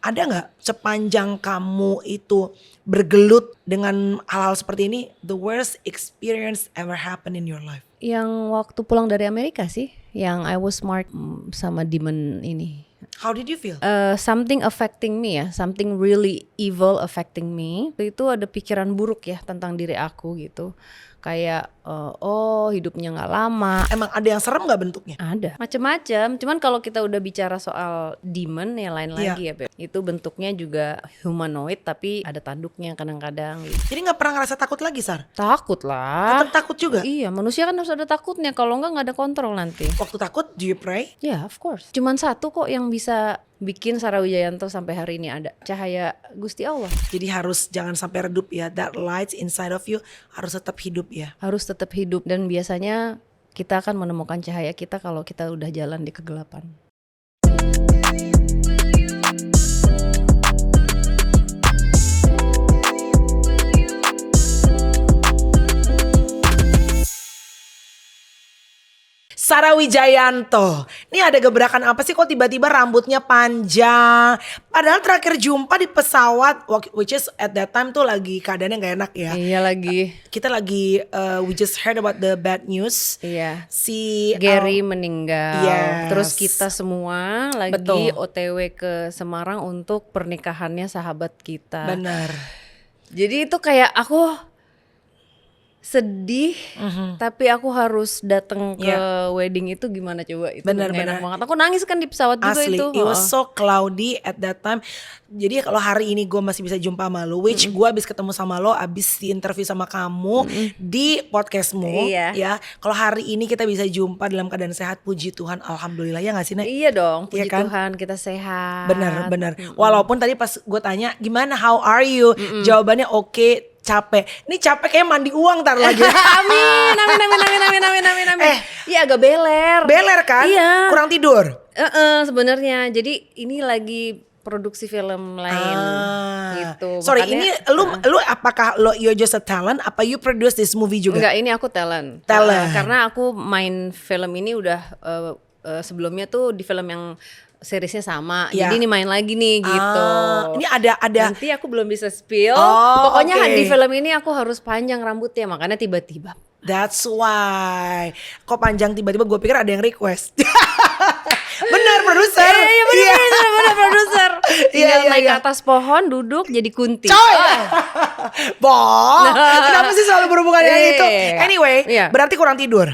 ada nggak sepanjang kamu itu bergelut dengan hal-hal seperti ini, the worst experience ever happen in your life? Yang waktu pulang dari Amerika sih, yang I was smart sama demon ini. How did you feel? Something affecting me ya, something really evil affecting me. Itu ada pikiran buruk ya tentang diri aku gitu. Kayak oh hidupnya nggak lama. Emang ada yang serem nggak bentuknya? Ada macam-macam. Cuman kalau kita udah bicara soal demon ya lain lagi ya Beb. Itu bentuknya juga humanoid tapi ada tanduknya kadang-kadang gitu. Jadi nggak pernah ngerasa takut lagi, Sar? Takut lah. Tetap takut juga? Iya, manusia kan harus ada takutnya. Kalau nggak ada kontrol nanti. Waktu takut, do you pray? Ya, of course. Cuman satu kok yang bisa bikin Sarah Wijayanto sampai hari ini ada, cahaya Gusti Allah. Jadi harus jangan sampai redup ya. That light inside of you harus tetap hidup ya. Harus tetap hidup dan biasanya kita akan menemukan cahaya kita kalau kita udah jalan di kegelapan. Sarah Wijayanto, ini ada gebrakan apa sih kok tiba-tiba rambutnya panjang? Padahal terakhir jumpa di pesawat, which is at that time tuh lagi keadaannya gak enak ya. Iya lagi. Kita lagi, we just heard about the bad news. Iya. Si Gary meninggal. Yes. Terus kita semua lagi Betul. OTW ke Semarang untuk pernikahannya sahabat kita. Benar. Jadi itu kayak aku sedih, tapi aku harus datang ke wedding itu gimana coba itu Benar, nggak enak benar. banget. Aku nangis kan di pesawat juga Asli, itu. it was so cloudy at that time. Jadi kalau hari ini gue masih bisa jumpa sama lo, which gue abis ketemu sama lo, abis di interview sama kamu di podcastmu, Iya. ya. Kalau hari ini kita bisa jumpa dalam keadaan sehat, puji Tuhan, alhamdulillah ya nggak sih Nek? Iya dong, puji Iya kan? Tuhan kita sehat. Bener. Walaupun tadi pas gue tanya gimana, how are you? Jawabannya oke, capek. Ini capek kayak mandi uang tar lagi. Amin. Iya agak beler. Beler kan? Iya. Kurang tidur. Sebenarnya. Jadi ini lagi produksi film lain gitu. Sorry, Makanya- ini lu apakah you're just a talent? Apa you produce this movie juga? Enggak, ini aku talent. Talent. Karena aku main film ini udah sebelumnya tuh di film yang seriesnya sama. Ya. Jadi ini main lagi nih gitu. Ini ada. Nanti aku belum bisa spill. Oh, Pokoknya oke. di film ini aku harus panjang rambutnya, makanya tiba-tiba. That's why. Kok panjang tiba-tiba gue pikir ada yang request. Benar produser. Iya benar produser. Tinggal Iya, naik iya. ke atas pohon, duduk jadi kunti. Coy. Boh. Kenapa sih selalu berhubungan dengan Iya. itu? Anyway, Iya. berarti kurang tidur.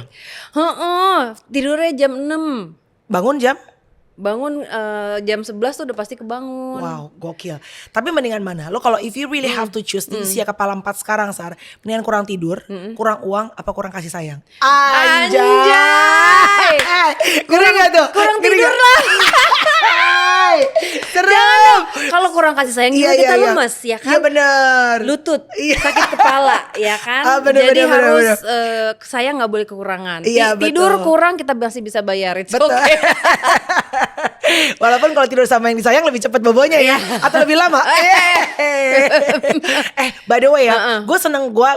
Tidurnya jam 6. Bangun jam? Bangun jam 11 tuh udah pasti kebangun. Wow, gokil. Tapi mendingan mana? Lo kalau if you really have to choose di usia kepala 4 sekarang, Sar, mendingan kurang tidur, kurang uang, apa kurang kasih sayang? Anjay. Ngeri gak tuh? Kurang Ngeri tidur gak? lah. Serem. Kalau kurang kasih sayang juga kita lemes ya kan? Iya bener. Lutut, Iya. sakit kepala ya kan? Bener, Jadi bener, harus bener. sayang nggak boleh kekurangan. Iya, Tidur betul. kurang kita masih bisa bayar itu. Betul. Walaupun kalau tidur sama yang disayang lebih cepat bobonya ya, atau lebih lama. By the way ya, gue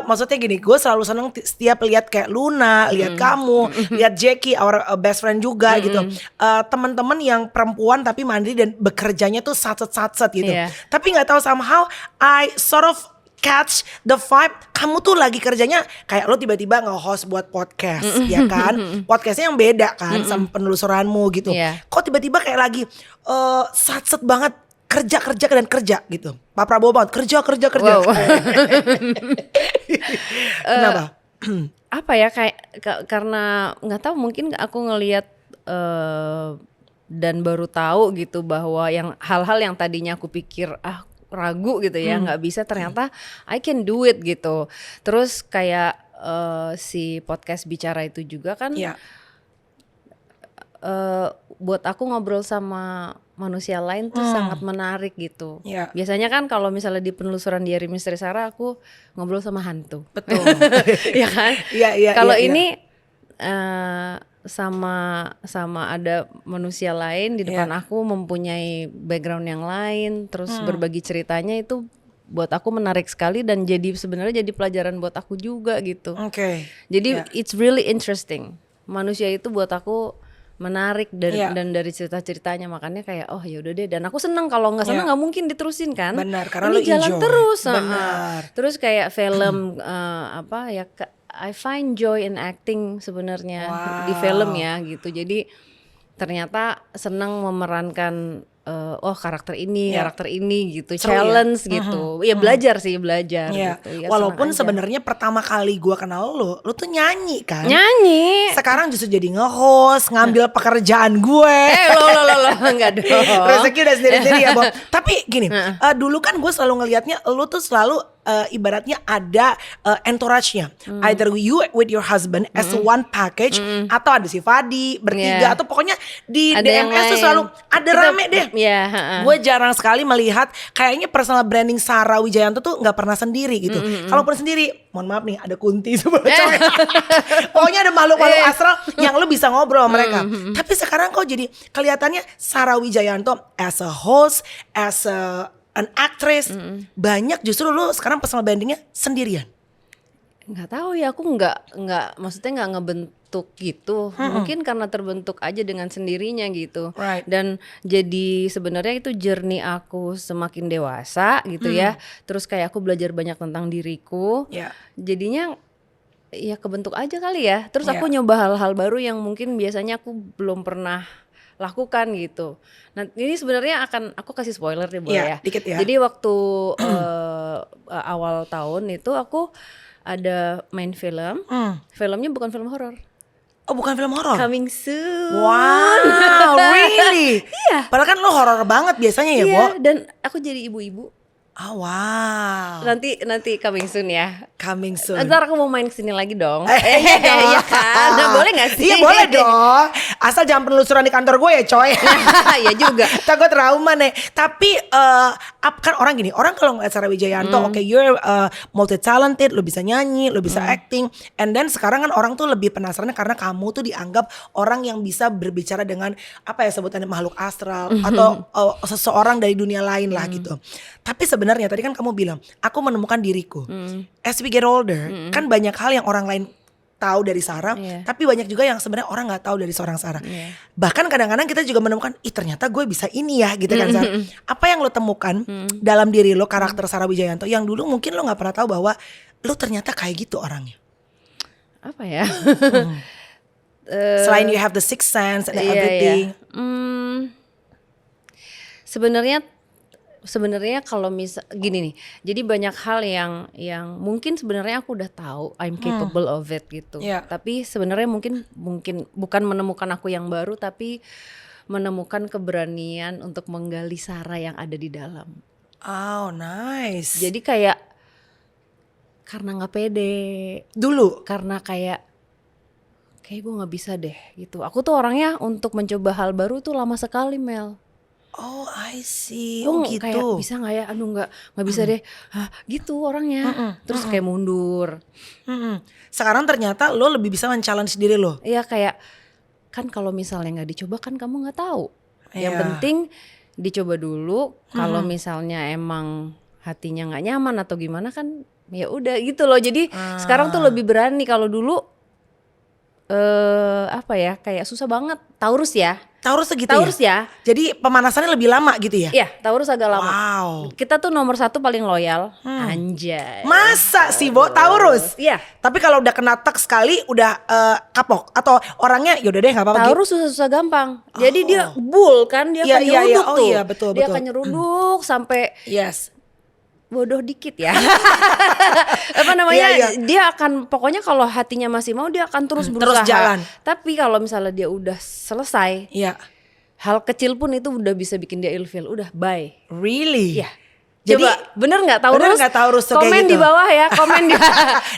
maksudnya gini, gue selalu seneng setiap lihat kayak Luna, lihat kamu, lihat Jackie, our best friend juga gitu. Teman-teman yang perempuan tapi mandiri dan bekerjanya tuh satset gitu. Iya. Tapi nggak tahu somehow I sort of catch the vibe, kamu tuh lagi kerjanya kayak lo tiba-tiba nge-host buat podcast, ya kan? Podcastnya yang beda kan sama penelusuranmu gitu. Iya. Kok tiba-tiba kayak lagi satset banget kerja gitu. Pak Prabowo banget kerja. Wow. Kenapa? Apa ya karena nggak tahu, mungkin aku ngelihat dan baru tahu gitu bahwa yang hal-hal yang tadinya aku pikir ragu gitu ya nggak bisa, ternyata I can do it gitu. Terus kayak si podcast bicara itu juga kan Iya. buat aku ngobrol sama manusia lain tuh sangat menarik gitu. Iya. Biasanya kan kalau misalnya di penelusuran Diary Misteri Sarah aku ngobrol sama hantu. Betul. Ya kan? Iya. Kalau iya. ini sama ada manusia lain di depan aku mempunyai background yang lain, terus berbagi ceritanya, itu buat aku menarik sekali dan sebenarnya jadi pelajaran buat aku juga gitu. Oke. Jadi Ya. it's really interesting. Manusia itu buat aku menarik dan dari cerita-ceritanya, makanya kayak oh ya udah deh, dan aku seneng kalau nggak seneng nggak mungkin diterusin kan. Benar, karena ini lo jalan enjoy. terus. Benar. Terus kayak film apa ya, I find joy in acting sebenarnya di film ya gitu. Jadi ternyata senang memerankan karakter ini gitu, challenge gitu. Ya belajar gitu. Ya, walaupun sebenarnya pertama kali gua kenal lo tuh nyanyi kan. Nyanyi. Sekarang justru jadi nge-host, ngambil pekerjaan gue. Lo enggak dong. Rezeki udah sendiri-sendiri ya, Bob. Tapi gini, dulu kan gue selalu ngelihatnya lo tuh selalu ibaratnya ada entourage-nya. Either you with your husband as one package, atau ada si Fadi bertiga, atau pokoknya di ada DMS tuh selalu ada rame deh. Gue jarang sekali melihat kayaknya personal branding Sarah Wijayanto tuh nggak pernah sendiri gitu. Kalaupun sendiri, mohon maaf nih, ada Kunti sebelah cowok. Pokoknya ada makhluk-makhluk astral yang lu bisa ngobrol sama mereka. Tapi sekarang kok jadi kelihatannya Sarah Wijayanto as a host, as an actress, banyak justru lu sekarang personal brandingnya sendirian. Nggak tahu ya, aku nggak maksudnya nggak ngebentuk gitu. Mungkin karena terbentuk aja dengan sendirinya gitu. Right. Dan jadi sebenarnya itu journey aku semakin dewasa gitu ya. Terus kayak aku belajar banyak tentang diriku. Jadinya ya kebentuk aja kali ya. Terus aku nyoba hal-hal baru yang mungkin biasanya aku belum pernah lakukan gitu. Nah ini sebenarnya aku kasih spoiler deh boleh ya. Dikit ya. Jadi waktu awal tahun itu aku ada main film. Filmnya bukan film horor. Oh, bukan film horor. Coming soon. Wow, really? Iya. Padahal kan lo horor banget biasanya ya, Bo. Dan aku jadi ibu-ibu. Oh, wow. Nanti coming soon ya. Coming soon. Ntar aku mau main kesini lagi dong. Iya dong. Iya kan? Nah, boleh gak sih? Iya boleh dong. Asal jangan penelusuran di kantor gue ya, coy. Iya juga. Takut trauma nih. Tapi kan orang gini, orang kalau ngeliat Sarah Wijayanto, okay, you're multi talented, lo bisa nyanyi, lo bisa acting, and then sekarang kan orang tuh lebih penasaran karena kamu tuh dianggap orang yang bisa berbicara dengan apa ya sebutannya makhluk astral atau seseorang dari dunia lain lah gitu. Tapi sebenarnya tadi kan kamu bilang, aku menemukan diriku. As we get older, kan banyak hal yang orang lain tahu dari Sarah, tapi banyak juga yang sebenarnya orang nggak tahu dari seorang Sarah. Bahkan kadang-kadang kita juga menemukan, ternyata gue bisa ini ya, gitu kan Sarah. Apa yang lo temukan dalam diri lo, karakter Sarah Wijayanto, yang dulu mungkin lo nggak pernah tahu bahwa lo ternyata kayak gitu orangnya. Apa ya? Selain you have the sixth sense and everything. Sebenarnya kalau gini nih, jadi banyak hal yang mungkin sebenarnya aku udah tahu I'm capable of it gitu. Tapi sebenarnya mungkin bukan menemukan aku yang baru, tapi menemukan keberanian untuk menggali Sarah yang ada di dalam. Oh, nice. Jadi kayak karena nggak pede dulu, karena kayak gue nggak bisa deh gitu. Aku tuh orangnya untuk mencoba hal baru tuh lama sekali, Mel. Oh, I see. Oh, gitu. Kayak bisa nggak ya? Aduh nggak bisa deh. Gitu orangnya. Terus kayak mundur. Sekarang ternyata lo lebih bisa men-challenge diri lo. Iya, kayak kan kalau misalnya nggak dicoba kan kamu nggak tahu. Yang penting dicoba dulu. Kalau misalnya emang hatinya nggak nyaman atau gimana kan, ya udah gitu loh. Jadi sekarang tuh lebih berani. Kalau dulu apa ya, kayak susah banget. Taurus segitu ya? Jadi pemanasannya lebih lama gitu ya? Iya, Taurus agak lama. Wow. Kita tuh nomor 1 paling loyal. Anjay. Masa sih, Bo? Taurus? Iya. Tapi kalau udah kena tek sekali udah kapok? Atau orangnya yaudah deh gak apa-apa? Taurus susah-susah gampang. Jadi dia bull kan, dia akan nyeruduk tuh. Iya, betul. Dia akan nyeruduk sampai bodoh dikit ya. Apa namanya? Dia akan, pokoknya kalau hatinya masih mau dia akan terus berusaha. Terus jalan. Tapi kalau misalnya dia udah selesai, hal kecil pun itu udah bisa bikin dia ilfeel. Udah bye. Really? Iya. Jadi bener nggak Taurus? Komen gitu? di bawah ya, komen di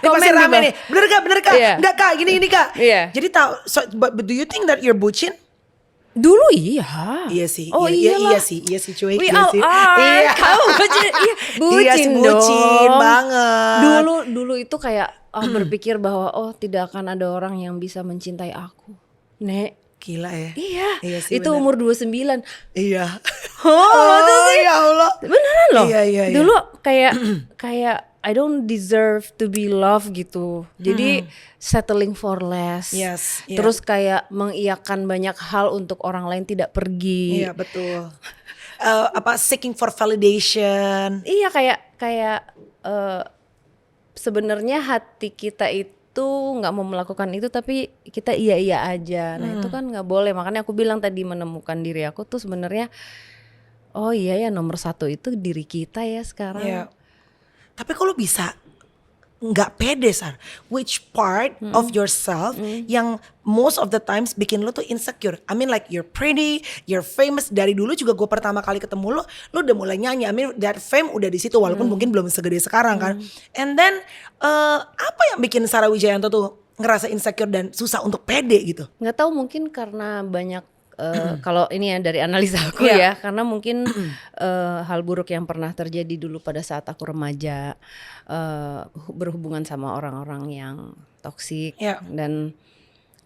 komen di rame nih. Bener kak? Enggak kak, gini kak. Jadi but do you think that you're bucin? Dulu iya. Iya sih. Oh iya sih cuy. We all are. Kamu bucin. Bucin banget. Dulu itu kayak berpikir bahwa tidak akan ada orang yang bisa mencintai aku. Nek, gila ya. Iya sih, itu bener. umur 29. Iya. Oh, ya Allah. Beneran loh. Iya. Dulu kayak I don't deserve to be loved gitu. Jadi settling for less. Yes, yeah. Terus kayak mengiyakan banyak hal untuk orang lain tidak pergi. Iya betul. Seeking for validation. Iya kayak sebenarnya hati kita itu nggak mau melakukan itu tapi kita iya aja. Nah itu kan nggak boleh. Makanya aku bilang tadi menemukan diri aku tuh sebenarnya oh iya ya nomor satu itu diri kita ya sekarang. Iya. Tapi kalau bisa nggak pede Sar, which part of yourself yang most of the times bikin lo tuh insecure? I mean like you're pretty, you're famous. Dari dulu juga gue pertama kali ketemu lo udah mulai nyanyi. I mean that fame udah di situ walaupun mungkin belum segede sekarang kan. And then apa yang bikin Sarah Wijayanto tuh ngerasa insecure dan susah untuk pede gitu? Nggak tahu mungkin karena banyak kalau ini ya dari analisa aku ya, karena mungkin hal buruk yang pernah terjadi dulu pada saat aku remaja, berhubungan sama orang-orang yang toksik dan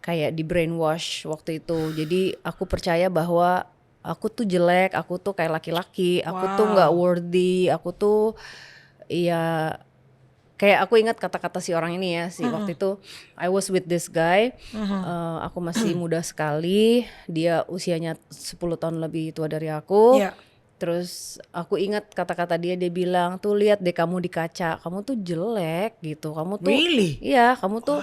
kayak di brainwash waktu itu. Jadi aku percaya bahwa aku tuh jelek, aku tuh kayak laki-laki, aku tuh nggak worthy, aku tuh ya kayak aku ingat kata-kata si orang ini ya waktu itu I was with this guy, aku masih muda sekali, dia usianya 10 tahun lebih tua dari aku. Terus aku ingat kata-kata dia bilang tuh lihat deh kamu di kaca, kamu tuh jelek gitu, kamu tuh iya kamu tuh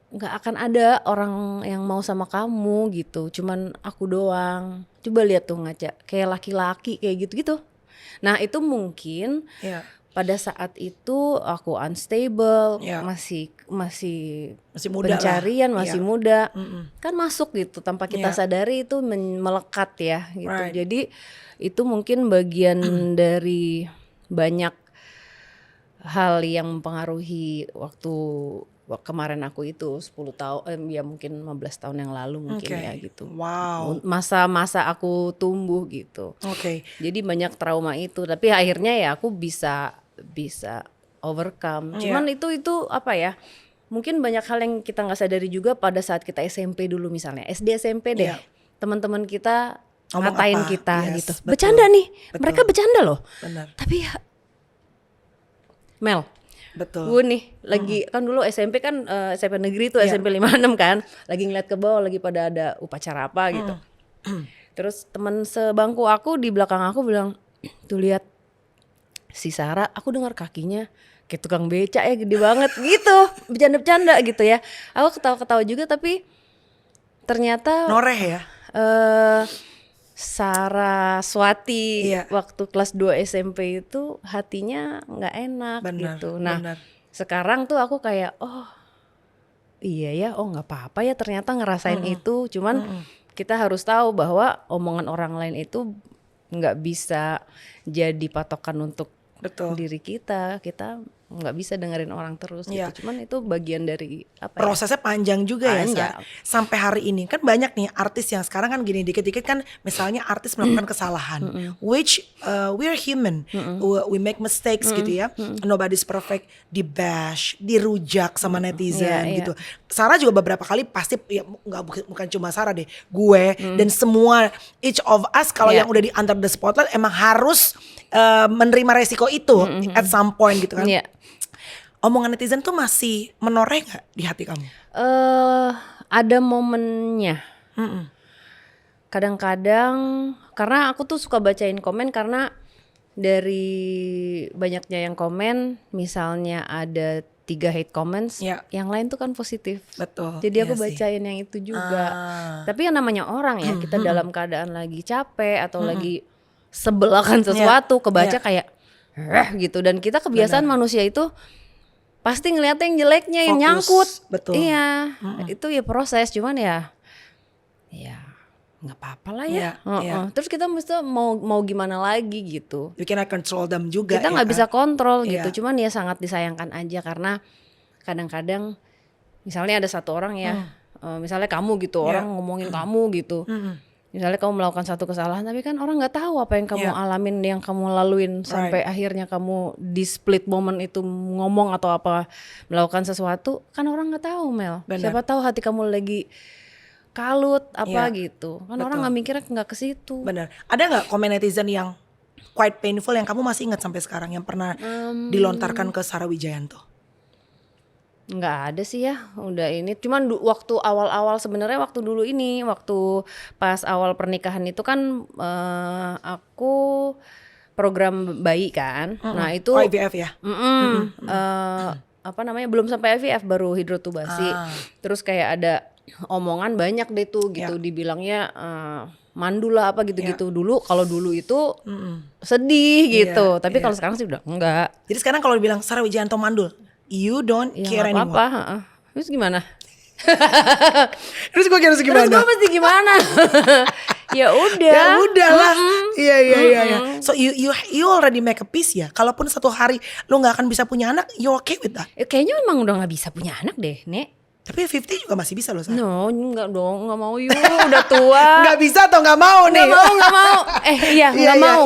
nggak akan ada orang yang mau sama kamu gitu, cuman aku doang. Coba lihat tuh ngaca kayak laki-laki kayak gitu-gitu. Nah itu mungkin pada saat itu aku unstable, masih muda pencarian lah. Masih muda, kan masuk gitu tanpa kita sadari itu melekat ya gitu. Jadi itu mungkin bagian dari banyak hal yang mempengaruhi waktu kemarin aku itu 10 tahun, ya mungkin 15 tahun yang lalu mungkin ya gitu. Masa-masa aku tumbuh gitu. Jadi banyak trauma itu, tapi akhirnya ya aku bisa overcome. Cuman itu apa ya? Mungkin banyak hal yang kita nggak sadari juga pada saat kita SMP dulu misalnya, SD SMP deh. Teman-teman kita ngatain kita gitu. Bercanda nih. Mereka bercanda loh. Tapi ya Mel, gue nih lagi kan dulu SMP kan SMP negeri tuh SMP 56 kan, lagi ngeliat ke bawah lagi pada ada upacara apa gitu. Terus teman sebangku aku di belakang aku bilang, tuh lihat si Sarah, aku dengar kakinya kayak tukang beca ya gede banget gitu, bercanda-bercanda gitu ya. Aku ketawa-ketawa juga tapi ternyata noreh ya. Saraswati waktu kelas 2 SMP itu hatinya nggak enak gitu. Nah sekarang tuh aku kayak oh iya ya, oh nggak apa-apa ya ternyata ngerasain itu. Cuman kita harus tahu bahwa omongan orang lain itu nggak bisa jadi patokan untuk diri kita. Kita nggak bisa dengerin orang terus gitu. Cuman itu bagian dari apa prosesnya panjang juga ya sampai hari ini. Kan banyak nih artis yang sekarang kan gini, dikit-dikit kan misalnya artis melakukan kesalahan, which we're human, we make mistakes gitu ya, nobody's perfect, di bash, dirujak sama netizen gitu. Sarah juga beberapa kali pasti ya, bukan cuma Sarah deh, gue dan semua each of us kalau yang udah di under the spotlight emang harus menerima resiko itu at some point gitu kan. Omongan netizen tuh masih menoreh gak di hati kamu? Ada momennya. Kadang-kadang karena aku tuh suka bacain komen, karena dari banyaknya yang komen, misalnya ada 3 hate comments, yang lain tuh kan positif. Jadi aku bacain yang itu juga. Tapi yang namanya orang ya, kita dalam keadaan lagi capek atau lagi sebel akan sesuatu, kebaca kayak gitu. Dan kita kebiasaan manusia itu pasti ngeliatnya yang jeleknya, yang nyangkut. Iya, itu ya proses. Cuman ya nggak apa-apa lah ya. Terus kita mesti mau gimana lagi gitu. You cannot control them juga. Kita nggak bisa kontrol gitu. Cuman ya sangat disayangkan aja karena kadang-kadang misalnya ada satu orang ya, misalnya kamu gitu, orang ngomongin kamu gitu. Misalnya kamu melakukan satu kesalahan, tapi kan orang nggak tahu apa yang kamu alamin, yang kamu laluin sampai akhirnya kamu di split moment itu ngomong atau apa, melakukan sesuatu, kan orang nggak tahu Mel. Siapa tahu hati kamu lagi kalut apa gitu, kan orang nggak mikirnya nggak ke situ. Ada nggak komen netizen yang quite painful yang kamu masih ingat sampai sekarang yang pernah dilontarkan ke Sarah Wijayanto? Nggak ada sih ya, udah ini. Cuman waktu awal-awal sebenarnya waktu dulu ini, waktu pas awal pernikahan itu kan aku program bayi kan. Nah itu IVF ya? apa namanya belum sampai IVF, baru hidrotubasi. Terus kayak ada omongan banyak deh tuh gitu, dibilangnya mandul lah apa gitu-gitu. Dulu kalau dulu itu sedih gitu, tapi kalau sekarang sih udah enggak. Jadi sekarang kalau dibilang Sarah Wijayanto mandul, you don't care Nggak anymore. apa-apa. Terus gimana? Terus gue harus gimana? Terus gue mesti gimana? Ya udah. Ya udahlah. Iya. So you already make a peace ya. Kalaupun satu hari lu nggak akan bisa punya anak, you okay with that? Kayaknya emang udah nggak bisa punya anak deh, Nek. Tapi 50 juga masih bisa loh, Sarah. No, enggak dong, nggak mau yuk, udah tua. Nggak bisa atau nggak mau nih? Nggak mau. Nggak mau.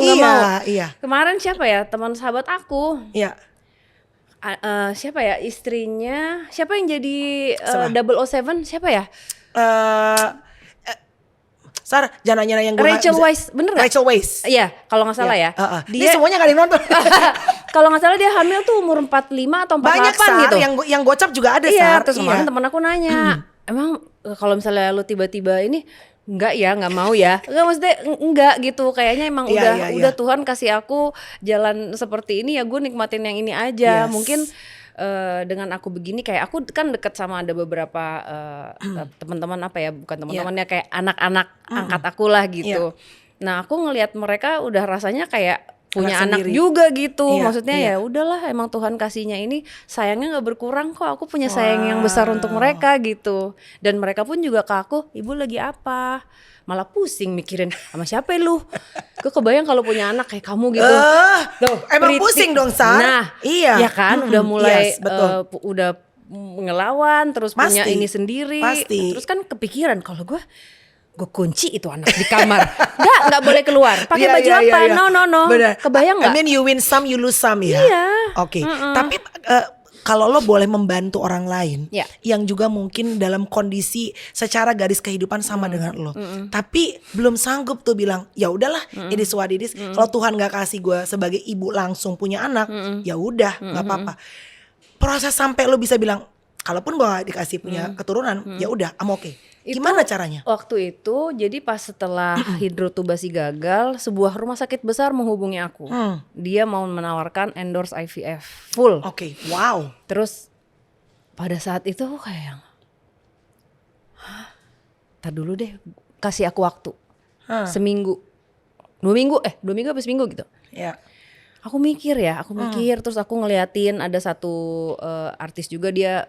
Iya. Kemarin siapa ya, teman sahabat aku? Iya. Siapa ya istrinya? Siapa yang jadi Siapa? 007? Siapa ya? Sarah, jangan nanya yang gue Rachel Weisz, bener nggak? Rachel Weisz. Iya, kalau nggak salah ya. Dia semuanya gak ada yang nonton. Kalau nggak salah dia hamil tuh umur 45 atau 48 Banyak Sar, gitu. yang gocap juga ada Iya, Sar. terus kemarin temen aku nanya, emang kalau misalnya lu tiba-tiba ini nggak mau ya, nggak maksudnya enggak gitu, kayaknya emang udah Tuhan kasih aku jalan seperti ini ya, gue nikmatin yang ini aja. Mungkin dengan aku begini, kayak aku kan deket sama ada beberapa teman-teman apa ya, bukan teman-temannya, kayak anak-anak angkat aku lah gitu. Nah aku ngelihat mereka udah rasanya kayak punya anak juga gitu. Maksudnya ya udahlah, emang Tuhan kasihnya ini sayangnya nggak berkurang kok. Aku punya sayang yang besar untuk mereka gitu. Dan mereka pun juga ke aku, ibu lagi apa? Malah pusing mikirin sama siapa lu. Gue kebayang kalau punya anak kayak kamu gitu. Loh, emang pusing dong Sar. Nah, iya. Ya kan udah mulai betul. udah ngelawan, terus punya ini sendiri. Pasti. Terus kan kepikiran kalau gue kunci itu anak di kamar. Nggak boleh keluar. Pakai baju apa? No. Bener. Kebayang nggak? I mean you win some, you lose some ya. Iya. Oke. Tapi kalau lo boleh membantu orang lain yang juga mungkin dalam kondisi secara garis kehidupan sama dengan lo, tapi belum sanggup tuh bilang ya udahlah, it is what it is. Kalau Tuhan nggak kasih gue sebagai ibu langsung punya anak, ya udah nggak apa-apa. Proses sampai lo bisa bilang, kalaupun gue nggak dikasih punya keturunan, ya udah, I'm okay. Gimana caranya? Waktu itu jadi pas setelah hidrotubasi gagal, sebuah rumah sakit besar menghubungi aku. Dia mau menawarkan endorse IVF full. Oke, wow. Terus pada saat itu aku kayak, tar dulu deh, kasih aku waktu seminggu, 2 minggu apa seminggu gitu. Ya. Aku mikir, terus aku ngeliatin ada satu artis juga, dia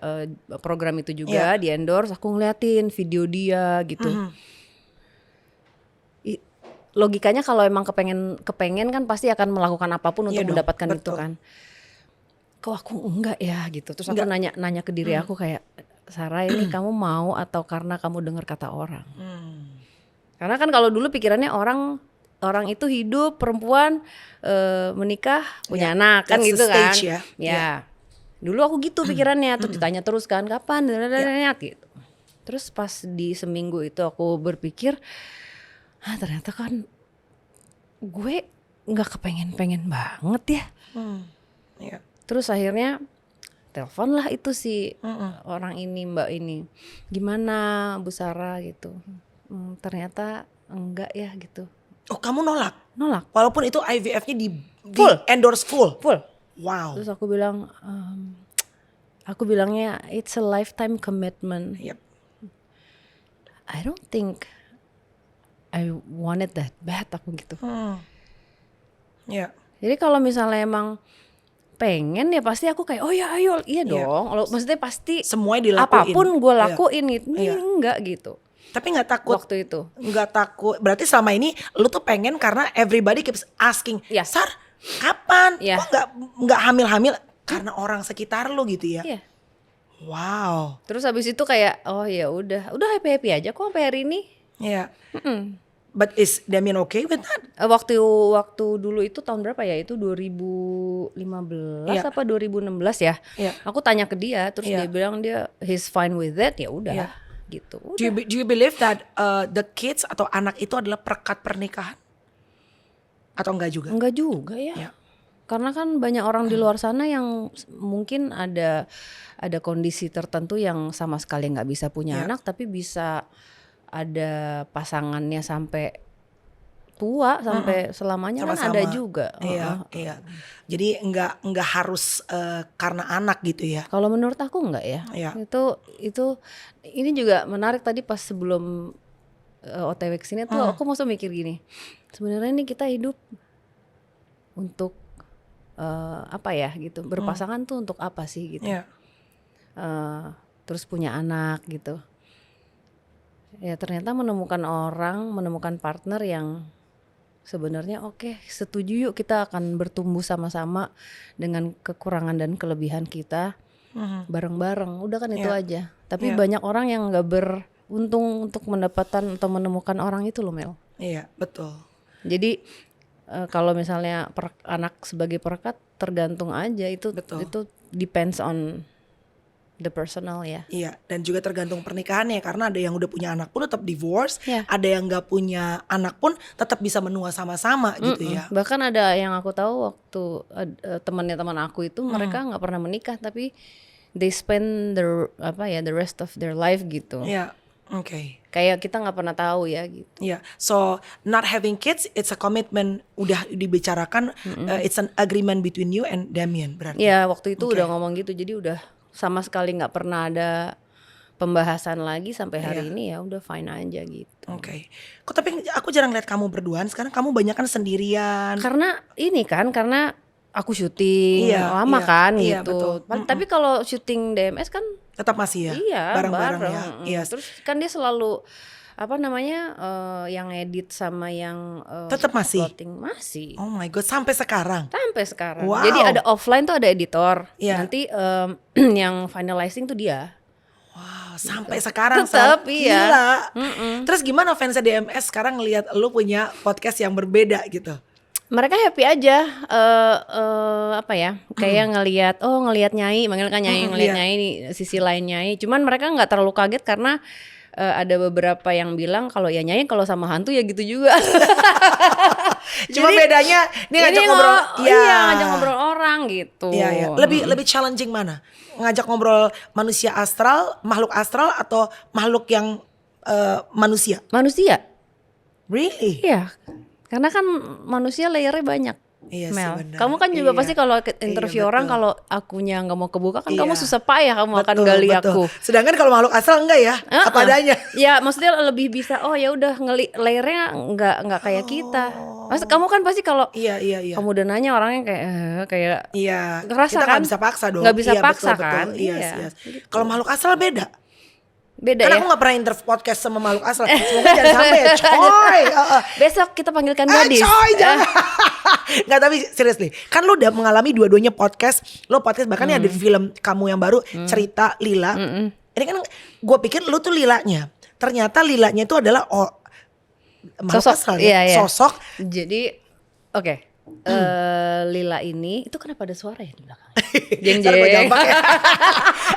program itu juga di endorse, aku ngeliatin video dia gitu. Logikanya kalau emang kepengen kan pasti akan melakukan apapun untuk mendapatkan itu kan. Kok aku enggak ya gitu. Terus aku nanya ke diri aku kayak, Sarah ini kamu mau atau karena kamu dengar kata orang? Karena kan kalau dulu pikirannya orang itu hidup, perempuan menikah punya anak kan gitu kan. Ya. Dulu aku gitu pikirannya, terus ditanya terus kan kapan gitu. Terus pas di seminggu itu aku berpikir, ternyata kan gue nggak kepengen banget ya. Terus akhirnya telepon lah itu si orang ini, mbak ini, gimana Bu Sarah gitu. Ternyata enggak ya gitu. Oh, kamu nolak? Nolak. Walaupun itu IVF-nya di endorse full? Full. Wow. Terus aku bilangnya it's a lifetime commitment. Yep. I don't think I wanted that bad, aku gitu. Jadi kalau misalnya emang pengen ya pasti aku kayak oh ya ayo, iya dong. Maksudnya pasti semuanya dilakuin. Apapun gue lakuin gitu. Enggak gitu. Tapi gak takut waktu itu? Gak takut. Berarti selama ini lu tuh pengen karena everybody keeps asking, Sar kapan? Kok gak hamil-hamil? Karena orang sekitar lu gitu ya? Wow. Terus habis itu kayak oh ya udah happy aja kok sampai hari ini. Iya. But is Damien okay with that? Waktu dulu itu tahun berapa ya? Itu 2015 apa 2016 ya? Aku tanya ke dia, terus dia bilang he's fine with that, ya udah. Gitu. Do you believe that the kids atau anak itu adalah perekat pernikahan? Atau enggak juga? Enggak juga ya. Ya. Karena kan banyak orang di luar sana yang mungkin ada kondisi tertentu yang sama sekali nggak bisa punya Ya. anak, tapi bisa ada pasangannya sampai tua, sampai selamanya kan ada Sama-sama. juga. Iya, iya. Jadi enggak harus karena anak gitu ya. Kalau menurut aku enggak ya. Iya. Itu ini juga menarik tadi pas sebelum OTW kesini tuh aku mau mikir gini. Sebenarnya ini kita hidup untuk apa ya gitu. Berpasangan tuh untuk apa sih gitu. Iya. Terus punya anak gitu. Ya ternyata menemukan partner yang sebenarnya oke, setuju yuk kita akan bertumbuh sama-sama dengan kekurangan dan kelebihan kita bareng-bareng. Udah kan itu aja. Tapi banyak orang yang nggak beruntung untuk mendapatkan atau menemukan orang itu loh Mel. Iya, betul. Jadi kalau misalnya anak sebagai perekat tergantung aja itu depends on the personal ya. Iya, dan juga tergantung pernikahannya karena ada yang udah punya anak pun tetap divorce, Ya. ada yang nggak punya anak pun tetap bisa menua sama-sama gitu ya. Bahkan ada yang aku tahu waktu temannya teman aku itu mereka nggak pernah menikah tapi they spend the rest of their life gitu. Iya, oke. Kayak kita nggak pernah tahu ya gitu. Iya, so not having kids it's a commitment, udah dibicarakan, it's an agreement between you and Damien berarti. Ya waktu itu udah ngomong gitu, jadi udah sama sekali nggak pernah ada pembahasan lagi sampai hari ini ya udah fine aja gitu. Oke. Kok tapi aku jarang lihat kamu berduaan, sekarang kamu banyak kan sendirian. Karena aku syuting lama kan iya, gitu. betul. Tapi kalau syuting DMS kan Tetap masih ya? iya Bareng-bareng bareng. ya? Iya. Terus kan dia selalu yang edit sama yang Tetap masih? uploading masih. Oh my god, sampai sekarang? Sampai sekarang. Wow. Jadi ada offline tuh ada editor. Iya. Nanti yang finalizing tuh dia. Wow, sampai sekarang Tetep, Sal. iya. Gila. Terus gimana fansnya DMS sekarang ngelihat lu punya podcast yang berbeda gitu? Mereka happy aja, kayak ngelihat Nyai, manggil kan Nyai, ngelihat Nyai nih, sisi lain Nyai. Cuman mereka nggak terlalu kaget karena ada beberapa yang bilang kalau ya Nyai kalau sama hantu ya gitu juga. Cuma bedanya ini ngajak ngobrol, ngajak ngobrol orang gitu. Iya, iya. Lebih challenging mana? Ngajak ngobrol manusia astral, makhluk astral atau makhluk yang manusia? Manusia. Really? Iya. Karena kan manusia layernya banyak. Iya Mel. sih benar. Kamu kan juga Iya. pasti kalau interview Iya, orang betul. kalau akunya nggak mau kebuka kan Iya. kamu susah payah kamu akan Betul, gali betul. aku. Sedangkan kalau makhluk astral enggak ya? Apa adanya. Ya maksudnya lebih bisa ya udah layernya nggak kayak kita. Maksud kamu kan pasti kalau Iya. kamu udah nanya orangnya kayak Iya. ngerasa Kita kan? nggak bisa paksa dong. Nggak bisa Iya, paksa betul, kan? Betul. Yes, Iya, yes. gitu. Kalau makhluk astral beda. beda Kan ya. aku gak pernah interview podcast sama makhluk astral. Semoga jangan sampai ya coy. Besok kita panggilkan gadis. Coy jangan. Nggak, tapi seriously. Kan lu udah mengalami dua-duanya podcast. Lo podcast bahkan ada di film kamu yang baru. Cerita Lila. Ini kan gue pikir lu tuh Lilanya. Ternyata Lilanya itu adalah makhluk Sosok, astral ya. iya. Sosok. Jadi oke. Lila ini itu kenapa ada suara ya di belakang? Jeng Ntar gua jambak ya.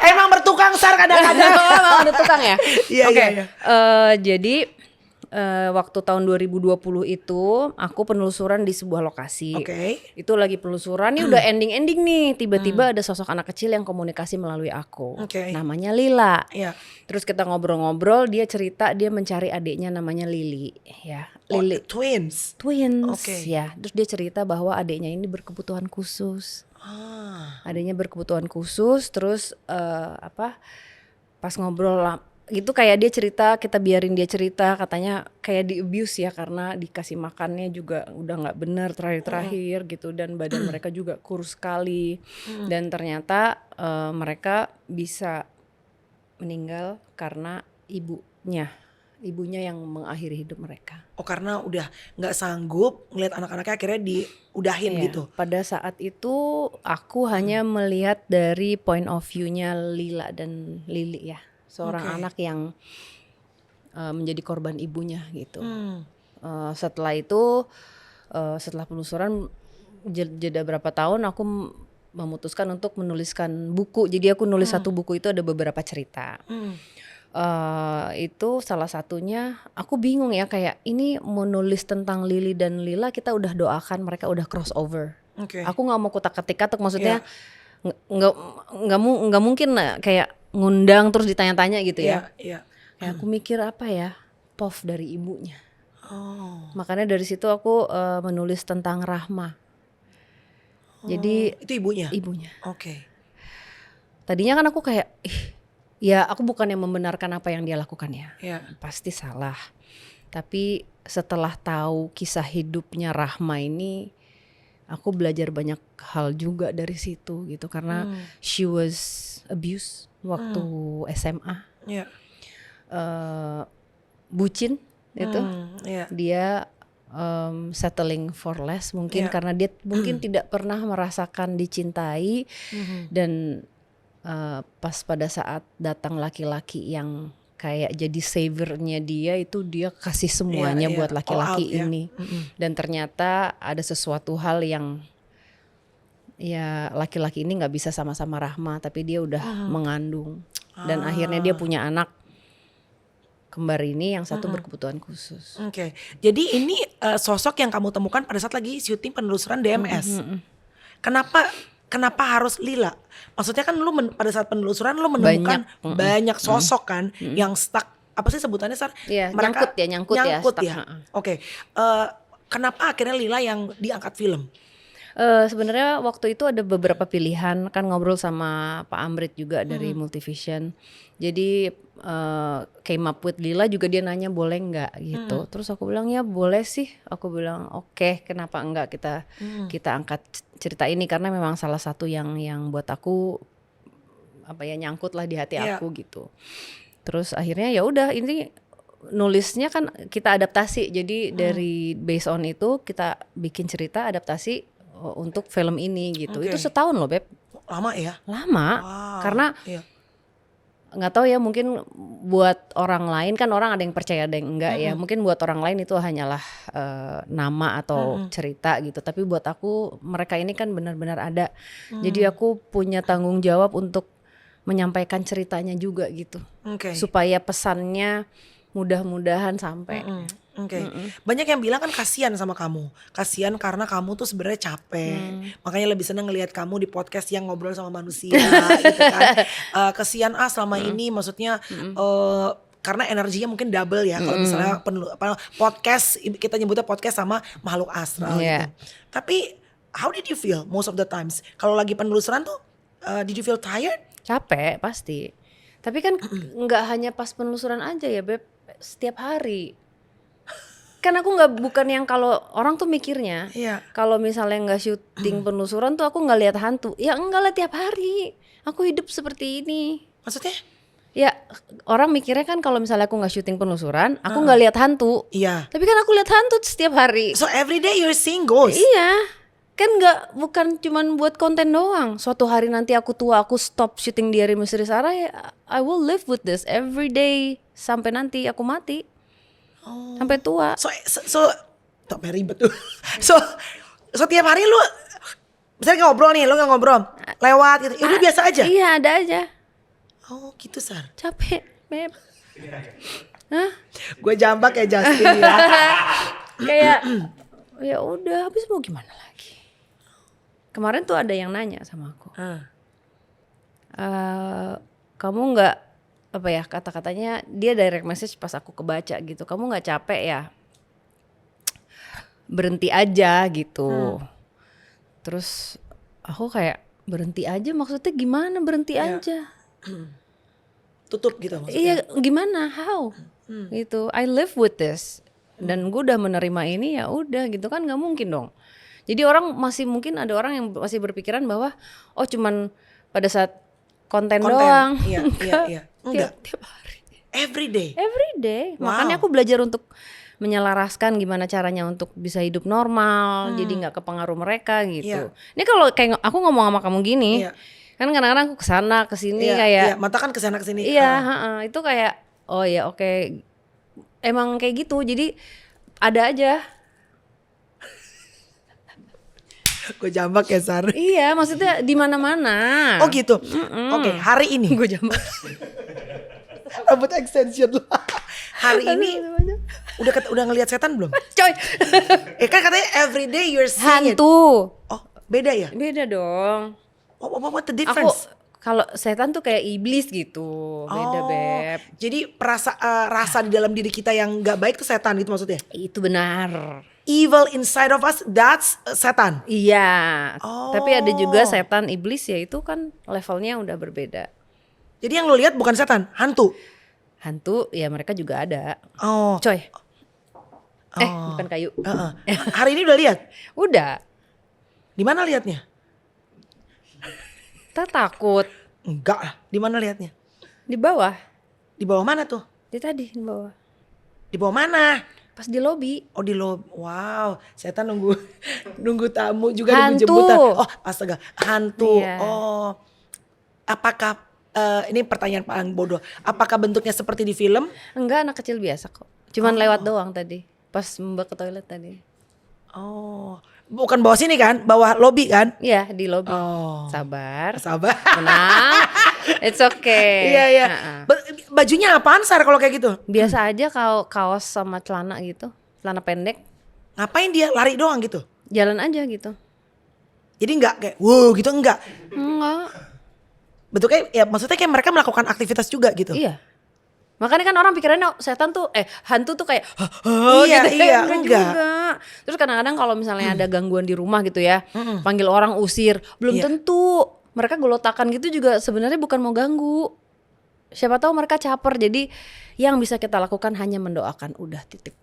Emang bertukang Sar kadang-kadang. Emang ada tukang ya? Iya, Oke. iya. Jadi waktu tahun 2020 itu aku penelusuran di sebuah lokasi. Oke. Itu lagi penelusuran nih udah ending-ending nih. Tiba-tiba ada sosok anak kecil yang komunikasi melalui aku. Oke. Namanya Lila. Iya. Terus kita ngobrol-ngobrol, dia cerita dia mencari adiknya namanya Lili, ya. Lili Twins. Oke. ya. Terus dia cerita bahwa adiknya ini berkebutuhan khusus. Adiknya berkebutuhan khusus, terus pas ngobrol gitu kayak dia cerita, kita biarin dia cerita, katanya kayak di abuse ya karena dikasih makannya juga udah nggak benar terakhir gitu, dan badan mereka juga kurus sekali, dan ternyata mereka bisa meninggal karena ibunya yang mengakhiri hidup mereka. Oh, karena udah nggak sanggup ngeliat anak-anaknya akhirnya diudahin Iya, gitu. pada saat itu aku hanya melihat dari point of view-nya Lila dan Lili ya, seorang anak yang menjadi korban ibunya gitu. Setelah itu, setelah penelusuran jeda berapa tahun, aku memutuskan untuk menuliskan buku. Jadi aku nulis satu buku itu ada beberapa cerita. Itu salah satunya aku bingung ya, kayak ini mau nulis tentang Lily dan Lila, kita udah doakan mereka udah crossover. Aku nggak mau kutak-ketik-katik, maksudnya nggak mungkin lah kayak ngundang terus ditanya-tanya gitu ya. Kayak aku mikir apa ya, POV dari ibunya. Makanya dari situ aku menulis tentang Rahma. Jadi itu ibunya. Tadinya kan aku kayak ya aku bukan yang membenarkan apa yang dia lakukan ya. Pasti salah. Tapi setelah tahu kisah hidupnya Rahma ini, aku belajar banyak hal juga dari situ gitu, karena she was abused waktu SMA. Bucin itu. Dia settling for less mungkin karena dia mungkin tidak pernah merasakan dicintai, dan pas pada saat datang laki-laki yang kayak jadi saviornya dia, itu dia kasih semuanya buat laki-laki ini. Dan ternyata ada sesuatu hal yang ya laki-laki ini nggak bisa sama-sama Rahma, tapi dia udah mengandung, dan akhirnya dia punya anak kembar ini, yang satu berkebutuhan khusus. Jadi ini sosok yang kamu temukan pada saat lagi syuting penelusuran DMS. Kenapa harus Lila? Maksudnya kan lu pada saat penelusuran lu menemukan banyak sosok kan yang stuck, apa sih sebutannya Sar? Mereka nyangkut ya. Kenapa akhirnya Lila yang diangkat film? Sebenarnya waktu itu ada beberapa pilihan, kan ngobrol sama Pak Amrit juga dari Multivision. Jadi came up with Lila juga, dia nanya boleh nggak gitu. Terus aku bilang ya boleh sih. Aku bilang oke, kenapa enggak kita angkat cerita ini, karena memang salah satu yang buat aku apa ya, nyangkut lah di hati aku gitu. Terus akhirnya ya udah, ini nulisnya kan kita adaptasi. Jadi dari based on itu kita bikin cerita adaptasi untuk film ini gitu. Itu setahun loh Beb. Lama ya? Lama. Karena nggak tahu ya, mungkin buat orang lain kan, orang ada yang percaya ada yang enggak ya. Mungkin buat orang lain itu hanyalah nama atau cerita gitu. Tapi buat aku mereka ini kan benar-benar ada. Jadi aku punya tanggung jawab untuk menyampaikan ceritanya juga gitu. Supaya pesannya mudah-mudahan sampai. Banyak yang bilang kan kasihan sama kamu. Kasihan karena kamu tuh sebenarnya capek. Makanya lebih seneng ngelihat kamu di podcast yang ngobrol sama manusia gitu kan. Kasihan selama ini, maksudnya karena energinya mungkin double ya. Kalau misalnya podcast, kita nyebutnya podcast sama makhluk astral gitu. Tapi how did you feel most of the times? Kalau lagi penelusuran tuh did you feel tired? Capek pasti. Tapi kan nggak hanya pas penelusuran aja ya Beb, setiap hari. Kan aku bukan yang kalau orang tuh mikirnya kalau misalnya nggak syuting penelusuran tuh aku nggak lihat hantu. Ya enggak lah, tiap hari aku hidup seperti ini. Maksudnya? Ya orang mikirnya kan kalau misalnya aku nggak syuting penelusuran, aku nggak lihat hantu. Tapi kan aku lihat hantu setiap hari. So every day you're seeing ghosts? Iya. Kan bukan cuman buat konten doang. Suatu hari nanti aku tua, aku stop syuting Diari Misteri Sarah, ya I will live with this every day sampai nanti aku mati. Sampai tua. So tak ribet tuh. So tiap hari lu misalnya ngobrol nih, lu nggak ngobrol lewat gitu, itu biasa aja? Iya, ada aja. Oh gitu Sar. Capek Beb. Gue jambak ya Justin ya. Kayak ya udah, habis mau gimana lagi. Kemarin tuh ada yang nanya sama aku, kamu nggak, apa ya, kata-katanya dia direct message pas aku kebaca gitu, kamu nggak capek ya, berhenti aja gitu. Terus aku kayak, berhenti aja maksudnya gimana, berhenti aja? Tutup gitu maksudnya? Iya, gimana, how? Gitu, I live with this, dan gue udah menerima ini, ya udah gitu kan, nggak mungkin dong. Jadi mungkin ada orang yang masih berpikiran bahwa cuman pada saat konten doang. Iya. Enggak. Tiap hari. Every day. Wow. Makanya aku belajar untuk menyelaraskan gimana caranya untuk bisa hidup normal, jadi nggak kepengaruh mereka gitu. Ini kalau kayak aku ngomong sama kamu gini, kan kadang-kadang aku kesana kesini kayak mata kan kesana kesini. Iya, itu kayak oh ya oke. Emang kayak gitu. Jadi ada aja. Gue jambak ya Sar. Iya, maksudnya di mana-mana. Oh gitu. Oke, hari ini gue jambak. Rambut extension lo. Hari ini udah ngelihat setan belum? Coy. Kan katanya every day you're seeing it. Hantu. Oh, beda ya? Beda dong. What the Aku difference? kalau setan tuh kayak iblis gitu. Beda, Beb. Jadi rasa di dalam diri kita yang nggak baik tuh setan gitu maksudnya? Itu benar. Evil inside of us, that's setan. Iya. Oh. Tapi ada juga setan iblis, ya itu kan levelnya udah berbeda. Jadi yang lo lihat bukan setan, hantu. Hantu ya mereka juga ada. Oh. Coy. Bukan kayu. Hari ini udah lihat? Udah. Di mana lihatnya? Kita takut. Enggak lah. Di mana lihatnya? Di bawah. Di bawah mana tuh? Di tadi di bawah. Di bawah mana? Pas di lobi. Oh di lo, wow, setan nunggu tamu juga nunggu Hantu. jemputan. Oh astaga, hantu. Iya. Oh, apakah ini pertanyaan paling bodoh? Apakah bentuknya seperti di film? Enggak, anak kecil biasa kok. Cuman lewat doang tadi. Pas Mbak ke toilet tadi. Oh, bukan bawah sini kan? Bawah lobi kan? Iya di lobi. Oh, Sabar. sabar. Tenang. It's okay. Iya iya. Ha-ha. Bajunya apaan Sar kalau kayak gitu? Biasa aja kaos sama celana gitu. Celana pendek. Ngapain dia lari doang gitu? Jalan aja gitu. Jadi enggak kayak wow gitu enggak. Enggak. Bentuknya ya maksudnya kayak mereka melakukan aktivitas juga gitu. Iya. Makanya kan orang pikirannya setan tuh hantu tuh kayak Iya, gitu. iya, Enggak enggak. juga. Terus kadang-kadang kalau misalnya ada gangguan di rumah gitu ya, panggil orang usir, belum Iya. tentu. Mereka golotakan gitu juga sebenarnya bukan mau ganggu. Siapa tahu mereka caper. Jadi yang bisa kita lakukan hanya mendoakan, udah titik.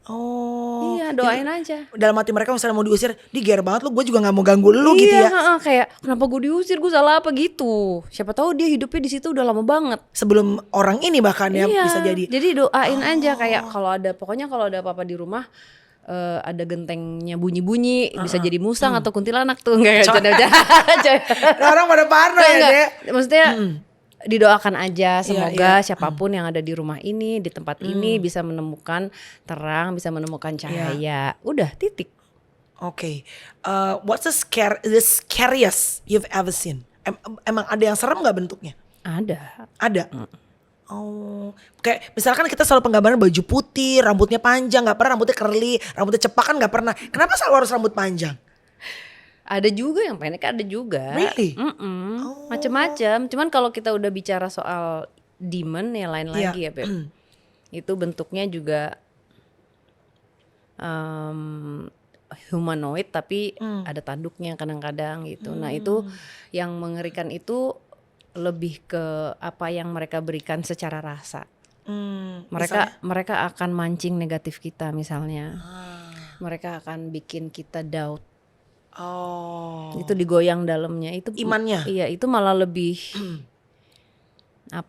Oh. Iya, doain aja. Dalam hati mereka misalnya mau diusir, di ger banget lu, gue juga nggak mau ganggu lu gitu Iya, ya. kayak kenapa gue diusir, gue salah apa gitu. Siapa tahu dia hidupnya di situ udah lama banget. Sebelum orang ini bahkan ya Iya, bisa jadi. jadi doain aja kayak kalau ada apa-apa di rumah ada gentengnya bunyi-bunyi bisa jadi musang atau kuntilanak tuh enggak Nah, orang pada parno ya deh. Maksudnya didoakan aja semoga iya. siapapun yang ada di rumah ini di tempat ini bisa menemukan terang, bisa menemukan cahaya. Udah titik. Oke. What's the scariest you've ever seen? Emang ada yang serem nggak bentuknya? Ada. Ada. Oh, kayak misalkan kita selalu penggambaran baju putih, rambutnya panjang, nggak pernah rambutnya curly, rambutnya cepak kan nggak pernah. Kenapa selalu harus rambut panjang? Ada juga yang pendek, ada juga. Really? Macem-macem. Cuman kalau kita udah bicara soal demon ya lain lagi ya Beb. Itu bentuknya juga humanoid tapi ada tanduknya kadang-kadang gitu. Nah itu yang mengerikan itu lebih ke apa yang mereka berikan secara rasa. Mereka akan mancing negatif kita misalnya. Mereka akan bikin kita doubt. Itu digoyang dalamnya itu Imannya. Iya, itu malah lebih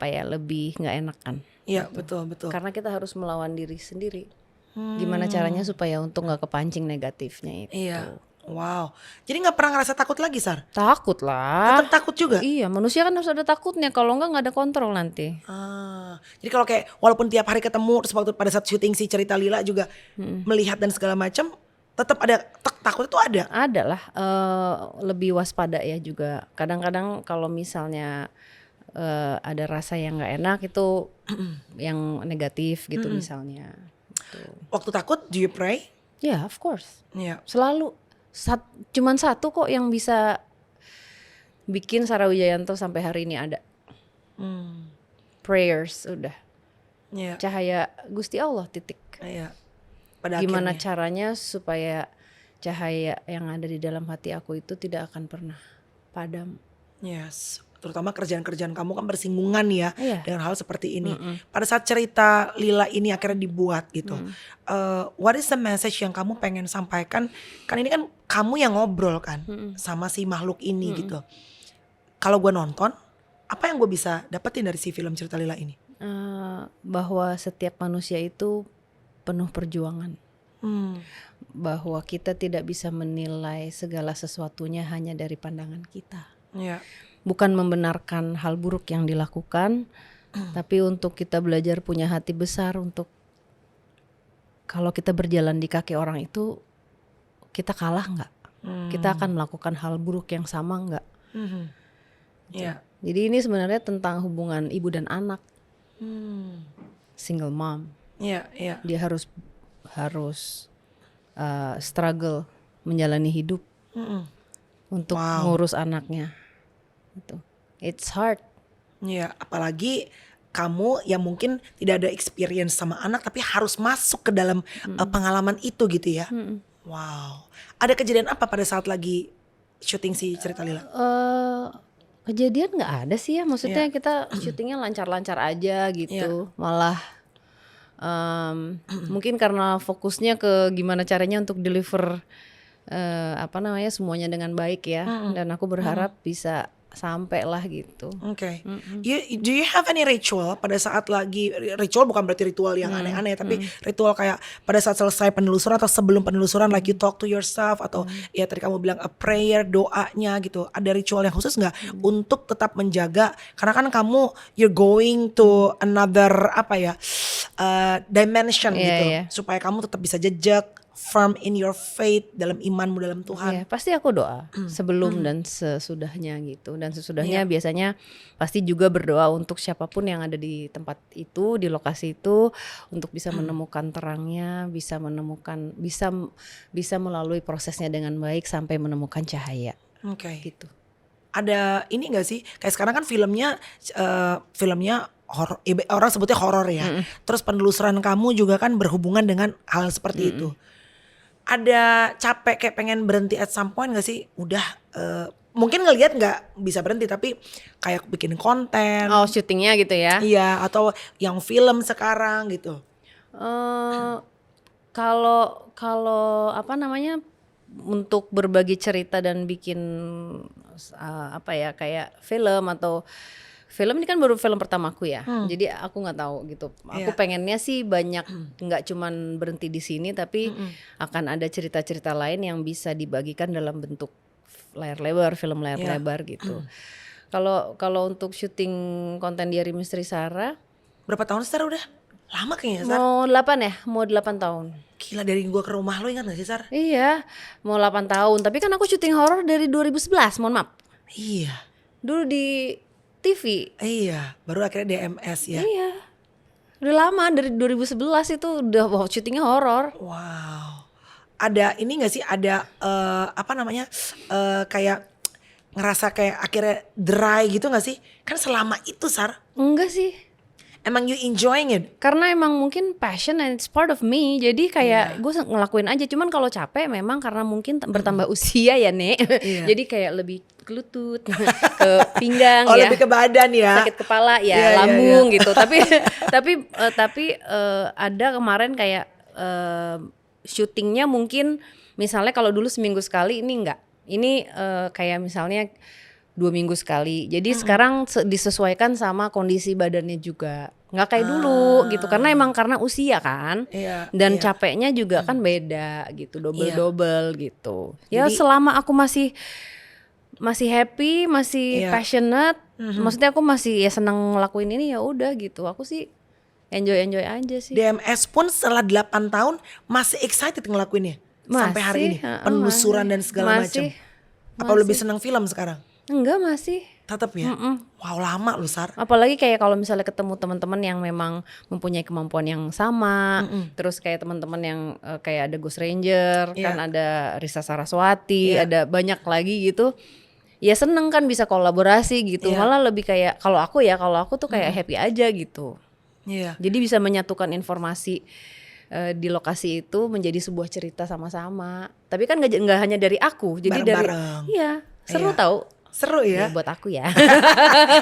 lebih nggak enakan. Iya, betul. Karena kita harus melawan diri sendiri. Gimana caranya supaya untuk nggak kepancing negatifnya itu. Iya. Wow. Jadi nggak pernah ngerasa takut lagi, Sar? Takut lah. Tetap takut juga? Iya, manusia kan harus ada takutnya. Kalau nggak ada kontrol nanti. Jadi kalau kayak walaupun tiap hari ketemu, terus waktu pada saat syuting si cerita Lila juga melihat dan segala macam, tetap ada takut itu ada. Ada lah. Lebih waspada ya juga. Kadang-kadang kalau misalnya ada rasa yang nggak enak itu yang negatif gitu misalnya. Gitu. Waktu takut, do you pray? Ya, of course. Iya. Selalu. Cuman satu kok yang bisa bikin Sarah Wijayanto sampai hari ini ada. Prayers udah. Iya. Cahaya Gusti Allah titik. Iya. Pada Gimana akhirnya. caranya supaya cahaya yang ada di dalam hati aku itu tidak akan pernah padam. Yes. Terutama kerjaan-kerjaan kamu kan bersinggungan ya Iya. dengan hal seperti ini. Pada saat cerita Lila ini akhirnya dibuat gitu, what is the message yang kamu pengen sampaikan? Kan ini kan kamu yang ngobrol kan sama si makhluk ini gitu. Kalau gue nonton, apa yang gue bisa dapetin dari si film cerita Lila ini? Bahwa setiap manusia itu penuh perjuangan. Bahwa kita tidak bisa menilai segala sesuatunya hanya dari pandangan kita. Iya. Bukan membenarkan hal buruk yang dilakukan, tapi untuk kita belajar punya hati besar untuk kalau kita berjalan di kaki orang itu kita kalah nggak? Kita akan melakukan hal buruk yang sama nggak? Iya. Jadi ini sebenarnya tentang hubungan ibu dan anak. single mom. Iya, iya. Dia harus struggle menjalani hidup untuk ngurus anaknya. Gitu. It's hard. Iya, apalagi kamu yang mungkin tidak ada experience sama anak tapi harus masuk ke dalam pengalaman itu gitu ya. Wow. Ada kejadian apa pada saat lagi syuting si Cerita Lila? Kejadian nggak ada sih ya, maksudnya kita syutingnya lancar-lancar aja gitu. Malah mungkin karena fokusnya ke gimana caranya untuk deliver semuanya dengan baik ya. Dan aku berharap bisa sampai lah gitu. Oke. Do you have any ritual pada saat lagi, ritual bukan berarti ritual yang aneh-aneh, tapi ritual kayak pada saat selesai penelusuran atau sebelum penelusuran, like you talk to yourself atau ya tadi kamu bilang a prayer, doanya gitu. Ada ritual yang khusus nggak untuk tetap menjaga, karena kan kamu you're going to another dimension gitu, supaya kamu tetap bisa jejak firm in your faith, dalam imanmu dalam Tuhan. Iya, pasti aku doa sebelum dan sesudahnya gitu. Dan sesudahnya biasanya pasti juga berdoa untuk siapapun yang ada di tempat itu, di lokasi itu, untuk bisa menemukan terangnya, bisa melalui prosesnya dengan baik sampai menemukan cahaya. Gitu. Ada ini nggak sih? Kayak sekarang kan filmnya horor, orang sebutnya horor ya. Terus penelusuran kamu juga kan berhubungan dengan hal seperti itu. Ada capek kayak pengen berhenti at some point gak sih? Udah mungkin ngelihat gak bisa berhenti, tapi kayak bikin konten. Oh, syutingnya gitu ya? Iya, atau yang film sekarang gitu. Kalau untuk berbagi cerita dan bikin kayak film atau film ini kan baru film pertamaku ya, jadi aku nggak tahu gitu. Aku pengennya sih banyak, nggak cuman berhenti di sini, tapi akan ada cerita-cerita lain yang bisa dibagikan dalam bentuk layar lebar, film layar lebar gitu. Kalau untuk syuting konten Diari Misteri Sarah, berapa tahun Sar udah? Lama kayaknya Sar. Mau 8 tahun. Gila, dari gua ke rumah lo, ingat gak sih Sar? Iya, mau 8 tahun. Tapi kan aku syuting horor dari 2011, mohon maaf. Iya. Dulu di TV. Iya, baru akhirnya DMS ya. Iya. Udah lama, dari 2011 itu udah syutingnya horor. Wow. Ada ini gak sih, ada kayak ngerasa kayak akhirnya dry gitu gak sih? Kan selama itu Sar. Enggak sih. Emang you enjoying it? Karena emang mungkin passion and it's part of me. Jadi kayak gue ngelakuin aja. Cuman kalau capek memang karena mungkin bertambah usia ya Nek. Jadi kayak lebih ke lutut, ke pinggang ya. Lebih ke badan ya. Sakit kepala ya, lambung gitu. Tapi ada kemarin kayak syutingnya mungkin misalnya kalau dulu seminggu sekali, ini enggak. Ini kayak misalnya 2 minggu sekali. Jadi sekarang disesuaikan sama kondisi badannya juga. Nggak kayak dulu gitu. Karena usia kan. Dan capeknya juga kan beda gitu. Double gitu. Ya jadi, selama aku masih happy, masih passionate, maksudnya aku masih ya senang ngelakuin ini, ya udah gitu. Aku sih enjoy aja sih. DMS pun setelah 8 tahun masih excited ngelakuinnya sampai hari ini. Penelusuran dan segala macam. Apa lebih senang film sekarang? Enggak, masih. Tetap ya? Wow, lama lu Sar. Apalagi kayak kalau misalnya ketemu teman-teman yang memang mempunyai kemampuan yang sama. Terus kayak teman-teman yang kayak ada Ghost Ranger, kan ada Risa Saraswati, ada banyak lagi gitu. Ya seneng kan bisa kolaborasi gitu. Malah lebih kayak kalau aku tuh kayak happy aja gitu. Jadi bisa menyatukan informasi di lokasi itu menjadi sebuah cerita sama-sama. Tapi kan nggak hanya dari aku, jadi bareng-bareng. Seru tau. Seru ya? Buat aku ya.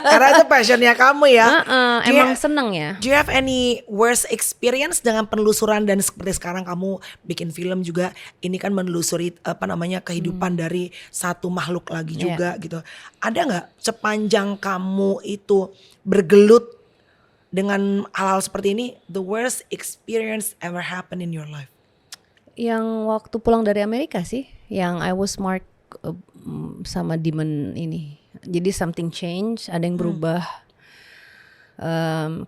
Karena itu passionnya kamu ya. Emang seneng ya. Do you have any worst experience dengan penelusuran, dan seperti sekarang kamu bikin film juga, ini kan menelusuri kehidupan dari satu makhluk lagi juga gitu. Ada nggak sepanjang kamu itu bergelut dengan hal-hal seperti ini, the worst experience ever happen in your life? Yang waktu pulang dari Amerika sih, yang I was marked sama demon ini. Jadi something change, ada yang berubah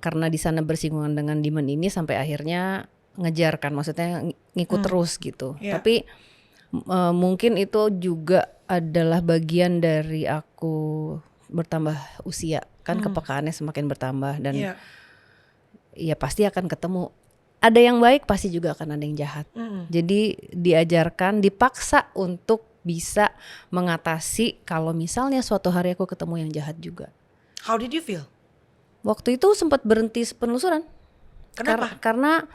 karena di sana bersinggungan dengan demon ini sampai akhirnya ngejar kan, maksudnya ngikut terus gitu. Tapi mungkin itu juga adalah bagian dari aku bertambah usia kan, kepekaannya semakin bertambah dan ya pasti akan ketemu. Ada yang baik, pasti juga akan ada yang jahat. Jadi diajarkan, dipaksa untuk bisa mengatasi kalau misalnya suatu hari aku ketemu yang jahat juga. How did you feel? Waktu itu sempat berhenti penelusuran. Kenapa? Karena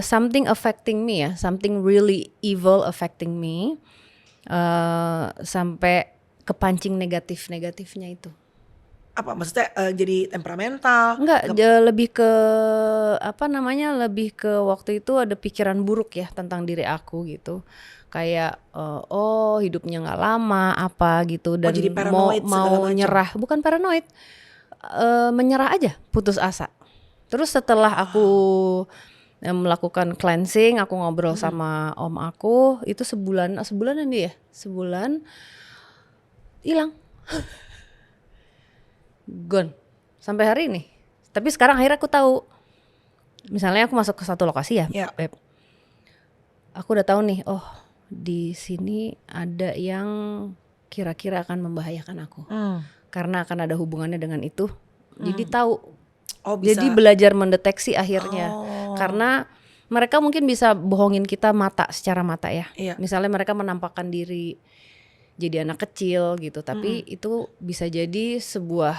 something affecting me ya, something really evil affecting me, sampai kepancing negatifnya itu. Apa maksudnya jadi temperamental? Enggak, lebih ke lebih ke waktu itu ada pikiran buruk ya tentang diri aku gitu. Kayak hidupnya nggak lama apa gitu, dan jadi paranoid mau nyerah, bukan paranoid, menyerah aja, putus asa. Terus setelah aku melakukan cleansing, aku ngobrol sama om aku, itu sebulan dia, sebulan hilang. Gone sampai hari ini. Tapi sekarang akhirnya aku tahu, misalnya aku masuk ke satu lokasi ya, Beb, aku udah tahu nih, di sini ada yang kira-kira akan membahayakan aku, karena akan ada hubungannya dengan itu. Jadi tahu, bisa. jadi belajar mendeteksi akhirnya, karena mereka mungkin bisa bohongin kita secara mata ya. Misalnya mereka menampakkan diri jadi anak kecil gitu, tapi itu bisa jadi sebuah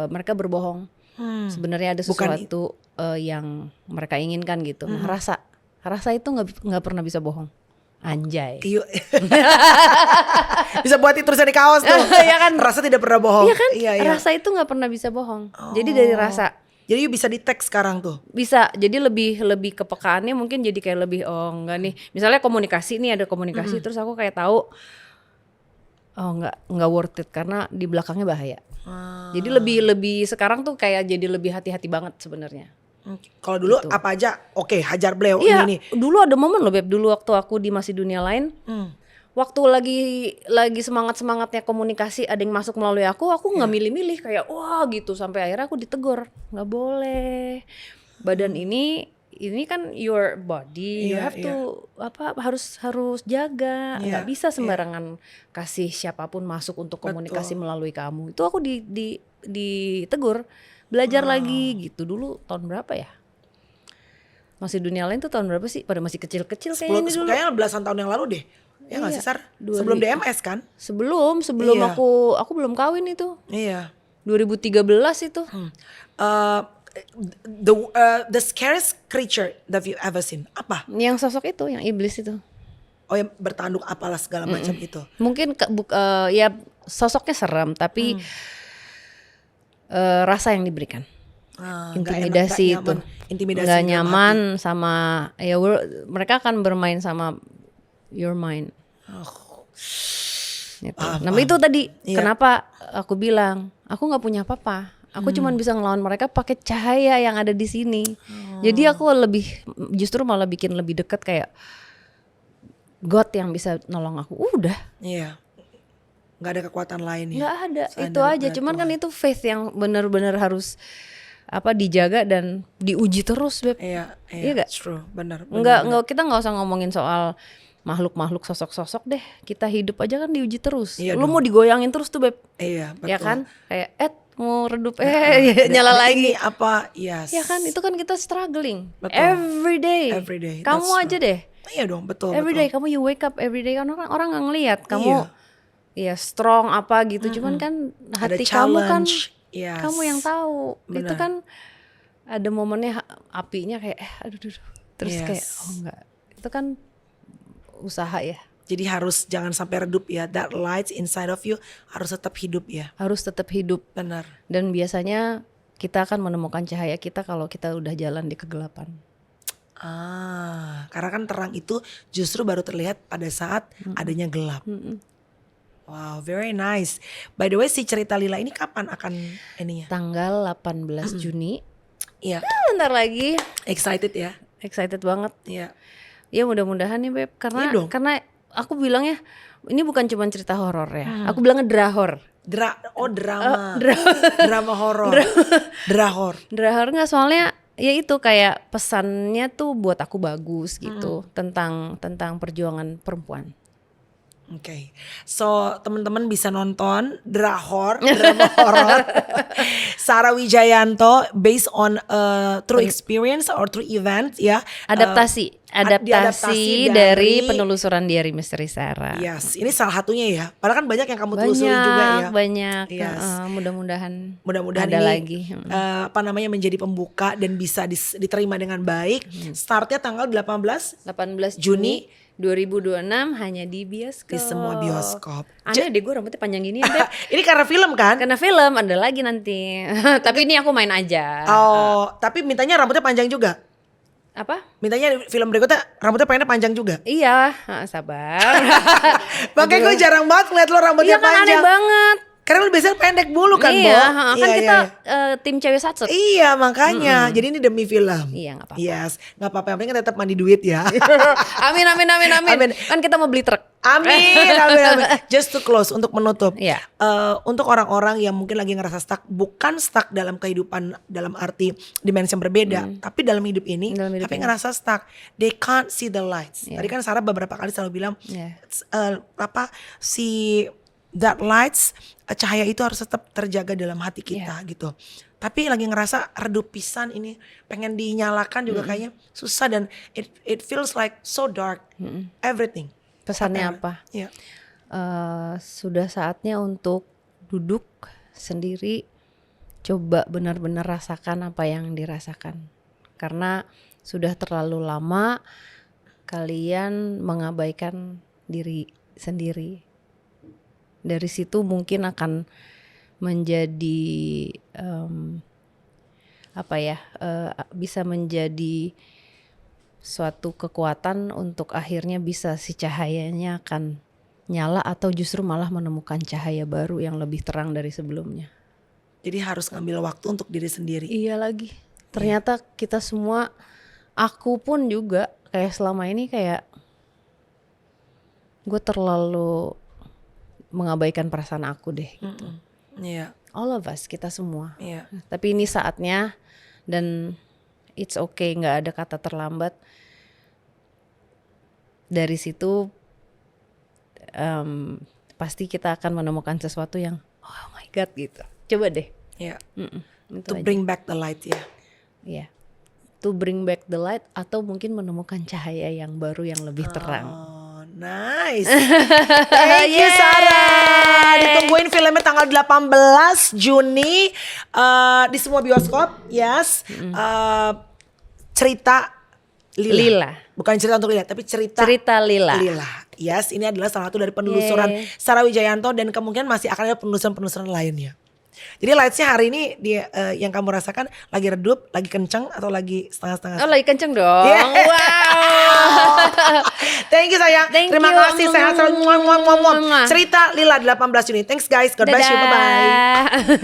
mereka berbohong. Sebenarnya ada sesuatu yang mereka inginkan gitu. Nah, rasa itu nggak pernah bisa bohong. Anjay. Bisa buat itu tulisan di kaos tuh. Ya kan? Rasa tidak pernah bohong. Iya kan? Iya. Rasa itu nggak pernah bisa bohong. Jadi dari rasa. Jadi bisa di-tag sekarang tuh. Bisa. Jadi lebih kepekaannya mungkin jadi kayak lebih enggak nih. Misalnya komunikasi nih, ada komunikasi terus aku kayak tahu enggak worth it karena di belakangnya bahaya. Jadi lebih sekarang tuh kayak jadi lebih hati-hati banget sebenarnya. Kalau dulu gitu. Apa aja hajar bleo ini. Dulu ada momen loh Beb, dulu waktu aku di Masih Dunia Lain. Waktu lagi semangatnya komunikasi, ada yang masuk melalui aku nggak milih-milih kayak wah gitu, sampai akhirnya aku ditegur, nggak boleh, badan ini kan your body, you have to harus jaga, nggak bisa sembarangan kasih siapapun masuk untuk komunikasi melalui kamu. Itu aku ditegur, belajar lagi gitu. Dulu tahun berapa ya? Masih Dunia Lain tuh tahun berapa sih? Pada masih kecil-kecil kayaknya ini dulu. Kayaknya belasan tahun yang lalu deh. Ya nggak sih Sar? Sebelum DMS kan? Sebelum aku belum kawin itu. Iya. 2013 itu. The scariest creature that you ever seen apa? Yang sosok itu, yang iblis itu. Oh yang bertanduk apalah segala macam itu. Mungkin ya sosoknya serem, tapi rasa yang diberikan. Intimidasi itu. Nggak nyaman sama mereka akan bermain sama your mind. Gitu. Nah itu tadi kenapa aku bilang aku nggak punya apa-apa. Aku cuma bisa ngelawan mereka pakai cahaya yang ada di sini. Jadi aku justru malah bikin lebih dekat, kayak God yang bisa nolong aku. Udah. Iya. Nggak ada kekuatan lain ya. Nggak ada. Itu aja. Cuman kan itu faith yang benar-benar harus dijaga dan diuji terus, Beb. Iya gak? True, benar. Enggak, kita nggak usah ngomongin soal makhluk-makhluk sosok-sosok deh. Kita hidup aja kan diuji terus. Lu mau digoyangin terus tuh, Beb. Iya, betul. Ya kan? Kayak mau redup nyala lagi. Ini apa? Yes. Ya kan, itu kan kita struggling. Betul. Every day. Kamu That's aja true. deh. Iya dong, betul. Every day kamu you wake up every day, kan orang nggak ngelihat kamu. Iya, strong apa gitu. Cuman kan hati kamu kan kamu yang tahu. Bener. Itu kan ada momennya apinya kayak aduh. Terus kayak enggak. Itu kan usaha ya. Jadi jangan sampai redup ya. That light inside of you harus tetap hidup ya. Harus tetap hidup. Benar. Dan biasanya kita akan menemukan cahaya kita kalau kita udah jalan di kegelapan. Karena kan terang itu justru baru terlihat pada saat adanya gelap. Wow, very nice. By the way, si cerita Lila ini kapan akan ininya? Tanggal 18 Juni. Iya. Bentar lagi. Excited ya? Excited banget. Iya. Ya mudah-mudahan nih Beb, karena aku bilangnya ini bukan cuma cerita horor ya. Aku bilangnya drahor. Drama. Drama horor. Drahor nggak, soalnya ya itu kayak pesannya tuh buat aku bagus gitu, tentang perjuangan perempuan. Oke, so teman-teman bisa nonton drama horor Sarah Wijayanto based on true experience or true event ya. Adaptasi Diadaptasi dari penelusuran Diari Misteri Sarah. Yes, ini salah satunya ya. Padahal kan banyak yang kamu telusuri juga ya. Banyak. Yes. Mudah-mudahan Mudah-mudahan ada ini lagi. Menjadi pembuka dan bisa diterima dengan baik. Startnya tanggal 18 18 Juni 2026 hanya di bioskop. di semua bioskop. Aneh deh gue rambutnya panjang gini ya, Beb. Ini karena film kan? Karena film ada lagi nanti. Tapi ini aku main aja. Oh, tapi mintanya rambutnya panjang juga. Apa? Mintanya film berikutnya rambutnya pengennya panjang juga. Iya, sabar. Makanya gue jarang banget ngeliat lo rambutnya Iya kan panjang. aneh banget. Karena lu biasanya pendek bulu kan, Iya, Bo? kan kita tim cewek satsut. Iya makanya, jadi ini demi film. Iya, nggak apa-apa. Yes, nggak apa-apa. Yang penting kan tetap mandi duit ya. Amin. Amin. Kan kita mau beli truk. Amin. Just to close, untuk menutup. Iya. Untuk orang-orang yang mungkin lagi ngerasa stuck, bukan stuck dalam kehidupan dalam arti dimensi yang berbeda, tapi dalam hidup ini, tapi ngerasa stuck. They can't see the lights. Tadi kan Sarah beberapa kali selalu bilang, that lights, cahaya itu harus tetap terjaga dalam hati kita gitu. Tapi lagi ngerasa redup pisan ini, pengen dinyalakan juga kayaknya susah dan it feels like so dark. Everything. Pesannya apa? Iya. Sudah saatnya untuk duduk sendiri, coba benar-benar rasakan apa yang dirasakan. Karena sudah terlalu lama kalian mengabaikan diri sendiri. Dari situ mungkin akan menjadi bisa menjadi suatu kekuatan untuk akhirnya bisa si cahayanya akan nyala atau justru malah menemukan cahaya baru yang lebih terang dari sebelumnya. Jadi harus ngambil waktu untuk diri sendiri. Iya lagi. Ternyata kita semua, aku pun juga kayak selama ini kayak gue terlalu mengabaikan perasaan aku deh gitu. Iya. All of us, kita semua. Iya. Tapi ini saatnya dan it's okay, nggak ada kata terlambat. Dari situ pasti kita akan menemukan sesuatu yang oh my god gitu. Coba deh. Iya. Itu To aja. bring back the light ya. Iya. To bring back the light atau mungkin menemukan cahaya yang baru yang lebih terang. Oh, nice. Thank you Sarah. Ditungguin filmnya tanggal 18 Juni di semua bioskop. Yes. Cerita Lila. Bukan cerita untuk Lila, tapi cerita Lila. Yes, ini adalah salah satu dari penelusuran Sarah Wijayanto dan kemungkinan masih akan ada penelusuran lainnya. Jadi lightsnya hari ini yang kamu rasakan lagi redup, lagi kenceng atau lagi setengah-setengah? Oh lagi kenceng dong. Yeah. Wow. Thank you sayang. Terima kasih sehat selalu. Cerita Lila 18 Juni. Thanks guys. God bless you. Bye bye.